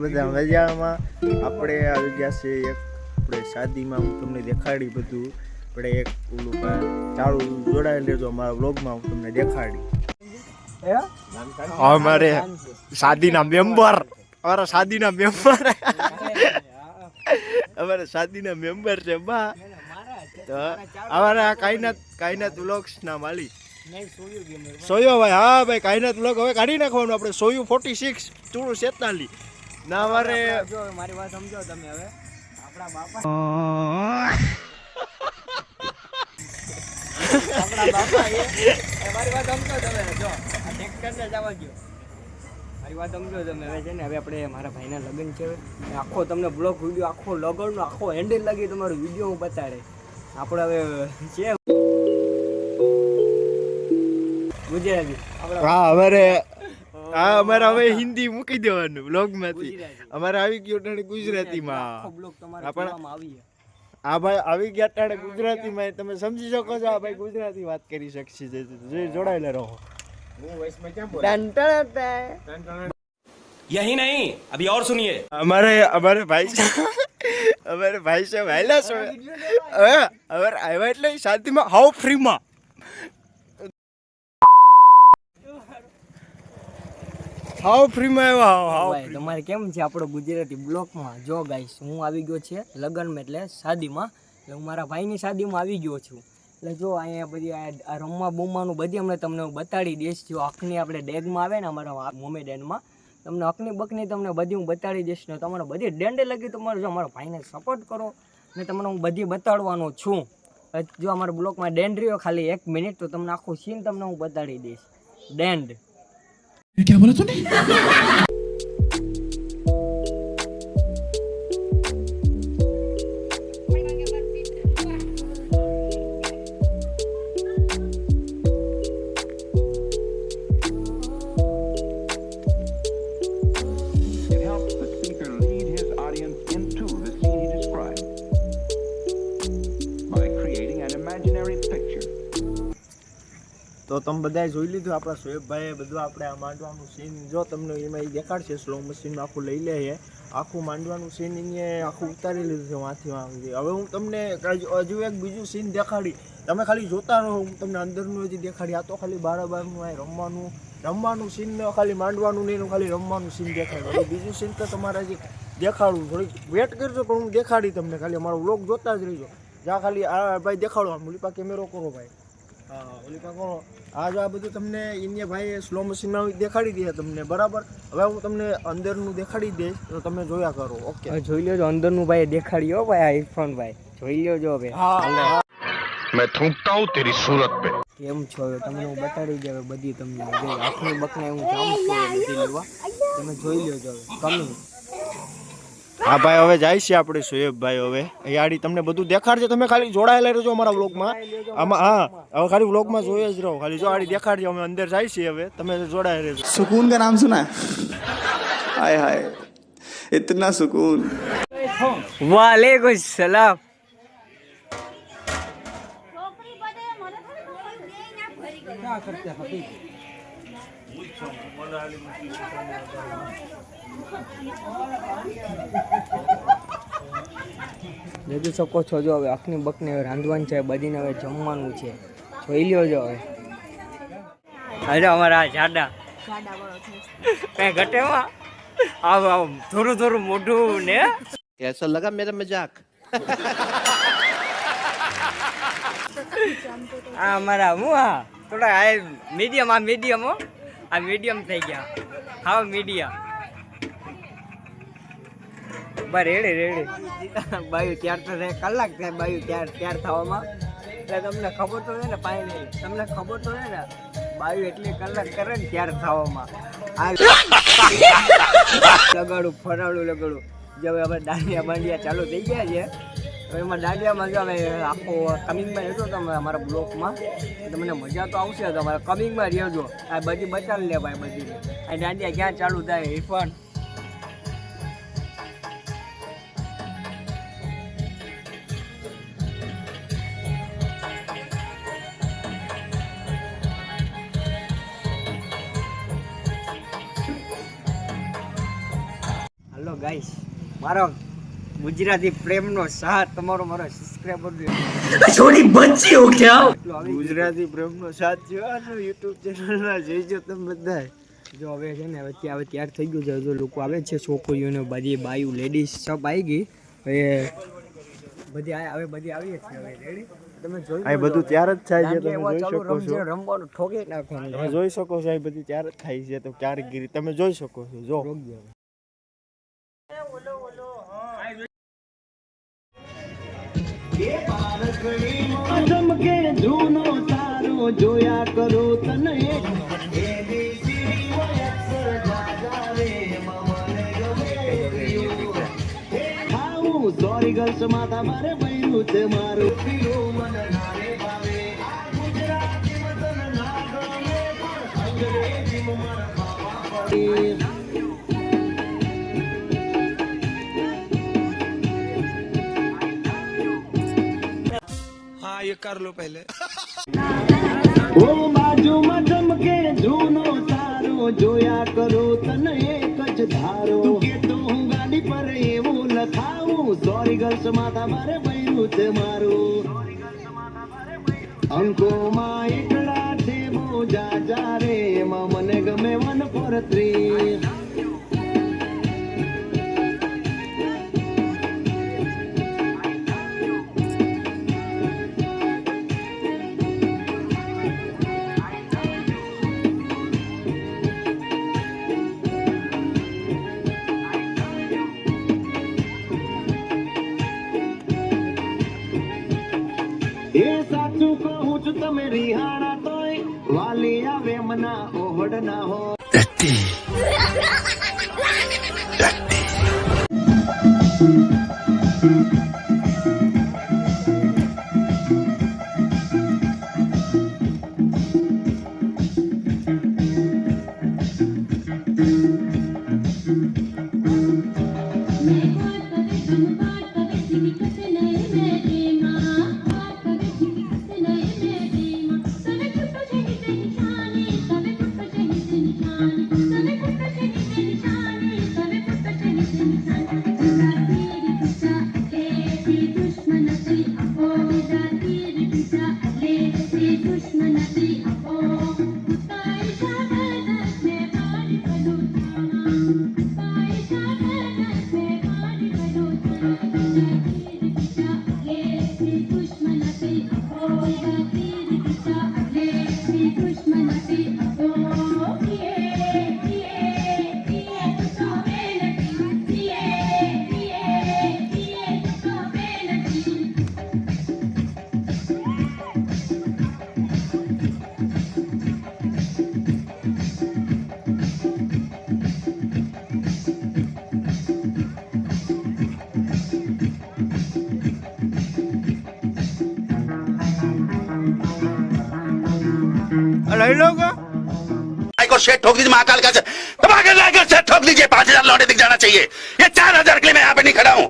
બધા મજામાં. આપણે આવી ગયા છે એક આપણે શાદીમાં. હું તમને દેખાડી બધું. આપણે એક ઓલું ચાલુ જોડાઈ લેજો અમારા વ્લોગમાં. હું તમને દેખાડી અમારે શાદીના મેમ્બર અમારા શાદીના મેમ્બર છે બા. તો અમારા કાયનાત વ્લોગ્સ ના માલિક સોયો ભાઈ. હા ભાઈ, કાયનાત વ્લોગ હવે કાઢી નાખવાનું આપણે. સોયું 46 ચૂડું 47 ના મારે. જો મારી વાત સમજો તમે. હવે આપણા બાપા મારી વાત સમજો તમે. જો આ ટ્રેક્ટરને જવા દો. મારી વાત સમજો તમે. હવે છે ને, હવે આપણે મારા ભાઈના લગ્ન છે. આખો તમને બ્લોગ વિડીયો આખો લગ્નનો આખો હેન્ડલ લાગી તમારો વિડીયો હું બતાડે. આપણે હવે છે ગુજરાતી. હા અમારે હવે હિન્દી મૂકી દેવાનું બ્લોગમાંથી. અમારે આવી ગયો ટાણે ગુજરાતીમાં. હા ભાઈ આવી ગયા ટાણે ગુજરાતીમાં. તમે સમજી શકો છો આ ભાઈ ગુજરાતી વાત કરી શકશે. જોડાયેલા રહો. यही नहीं अभी और सुनिए. અમારે ભાઈ છે વહેલા છો. હવે આવ્યા એટલે શાદીમાં હાવ ફ્રીમાં. હાવ ફ્રીમાં આવ્યા. તમારે કેમ છે આપણો ગુજરાતી બ્લોકમાં? જો ગાઈસ, હું આવી ગયો છે લગ્નમાં એટલે શાદીમાં. એટલે હું મારા ભાઈની શાદીમાં આવી ગયો છું. એટલે જો અહીંયા બધી આ રમવા બમવાનું બધી અમને તમને હું બતાડી દઈશ. જો અખની આપણે ડેગમાં આવે ને અમારા મમ્મી ડેનમાં, તમને અખની બકની તમને બધી હું બતાડી દઈશ. ને તમારે બધી ડેન્ડે લગી તમારે જો અમારા ભાઈને સપોર્ટ કરો ને તમને હું બધી બતાડવાનો છું. જો અમારા બ્લોકમાં ડેન્ડ રહ્યો ખાલી 1 મિનિટ, તો તમને આખું સીન તમને હું બતાડી દઈશ. ડેન્ડ क्या बोला तूने? તો તમે બધાએ જોઈ લીધું આપણા શોએબભાઈએ બધું આપણે આ માંડવાનું સીન. જો તમને એમાં એ દેખાડશે સ્લો મશીનમાં આખું લઈ લે છે. આખું માંડવાનું સીન એને આખું ઉતારી લીધું છે વાંથી વાંથી. હવે હું તમને હજુ એક બીજું સીન દેખાડી. તમે ખાલી જોતા રહો. હું તમને અંદરનું હજી દેખાડી. આ તો ખાલી બારનું આ રમવાનું સીન ખાલી માંડવાનું નહીં, ખાલી રમવાનું સીન દેખાડ્યું. બીજું સીન તો તમારે હજી દેખાડવું. થોડીક વેટ કરજો પણ હું દેખાડી તમને. ખાલી અમારો વ્લોગ જોતા જ રહીજો. જ્યાં ખાલી આ ભાઈ દેખાડો. મુલીપા કેમેરો કરો ભાઈ. હા ઓલીપા કરો. આ જો આ બધું તમને ઇન્ડિયા ભાઈ સ્લો મશીનમાં દેખાડી દે તમને બરાબર. હવે હું તમને અંદરનું દેખાડી દઈશ તો તમે જોયા કરો. ઓકે જોઈ લ્યો અંદરનું ભાઈ દેખાડ્યો ભાઈ. આ ઇરફાન ભાઈ જોઈ લ્યો જો હવે. હા मैं थूकता हूँ तेरी सूरत पे. કેમ છો તમને હું બતાડી દે બધી. તમને આખની બકને હું જાઉં છું બધી લેવા. તમે જોઈ લ્યો જો કમિંગ. હા ભાઈ હવે જાય છે આપણે શોએબભાઈ. હવે યાડી તમને બધું દેખાડશે. તમે ખાલી જોડાયેલા રહેજો અમારા વ્લોગમાં. આમાં હા હવે ખાલી વ્લોગમાં જોઈ જ રહો. ખાલી જો આડી દેખાડજો. અમે અંદર જાય છીએ. હવે તમે જોડાયેલા રહેજો. सुकून का नाम सुना है? हाय हाय इतना सुकून. वालेकुम सलाम. જોઈ શકો છો જો હવે અખની બકને રાંધવાનું છે. બધીને હવે જમવાનું છે. જોઈ લ્યો જો હવે. હવે અમારા જાડા કઈ ઘટેમાં આવ થોડું મોઢું ને. કેસો લગા મેરા મજાક. આ અમારા હું હા થોડા આ મીડિયમ આ મીડિયમ થઈ ગયા. હા મીડિયમ રેડી બાયું ત્યાર તો કલાક થાય. બાયું ત્યાર થવામાં. એટલે તમને ખબર તો છે ને પાણી તમને ખબર તો છે ને બાયું એટલી કલાક કરે ને ત્યાર થવામાં. આ લગાડું ફરાડું લગાડું. જો હવે દાંડિયા બાંડિયા ચાલુ થઈ ગયા છે. હવે એમાં દાંડિયામાં જો હવે આખો કમિંગમાં રહેજો તમે અમારા બ્લોકમાં. તમને મજા તો આવશે. તમારે કમિંગમાં રહેજો. આ બધી બચાવી લે ભાઈ બધી. આ દાંડિયા ક્યાં ચાલુ થાય ઇરફાન? ગાઈસ મારો ગુજરાતી પ્રેમનો સાથ તમારો મારો સબસ્ક્રાઇબર ગુજરાતી પ્રેમનો સાથ છે યુટ્યુબ ચેનલમાં જોઈજો તમે બધા. જો હવે છે ને હવે તૈયાર થઈ ગયું છે. જો લોકો આવે છે છોકરીઓને બધી બાયું લેડીઝ સબ આવી ગઈ. હવે બધી આવી છે હવે રેડી. તમે જોઈ આ બધું ત્યાર જ થાય છે, તમે જોઈ શકો છો. રમવાનું ઠોકી નાખવાનું. તમે જોઈ શકો છો આ બધી ત્યાર જ થાય છે, તો કારીગીરી તમે જોઈ શકો છો. જો જોયા કરો તને સોરી ગર્લ્સ માતા મારે બૈરું છે મારું મન નારે ભાવે આ ગુજરાતી વતન ના ગમે પણ અંગ્રેજી મન ખાવા પડે. हाँ ये कर लो पहले. ઓ બાજુમાં ચમકે જૂનો તારો જોયા કરો તને એક જ ધારો કે તો હું ગાડી પર એવું લખાવું સોરી ગર્લ્સ માતા મારે બૈરું છે મારું અંકોમાં એકલા છે બહુ જાજા રે એમાં મને ગમે 143. એ સાચું કહું છું તમે રિહાણા તોય વાલી આવે મના ઓહડ ના હો. લઈ લો को शेट ठोक दीजिए महाकाल का दबा के लाकर शेट ठोक दीजिए 5000 लौटे दिख जाना चाहिए. ये 4000 के लिए मैं यहाँ पे नहीं खड़ा हूँ.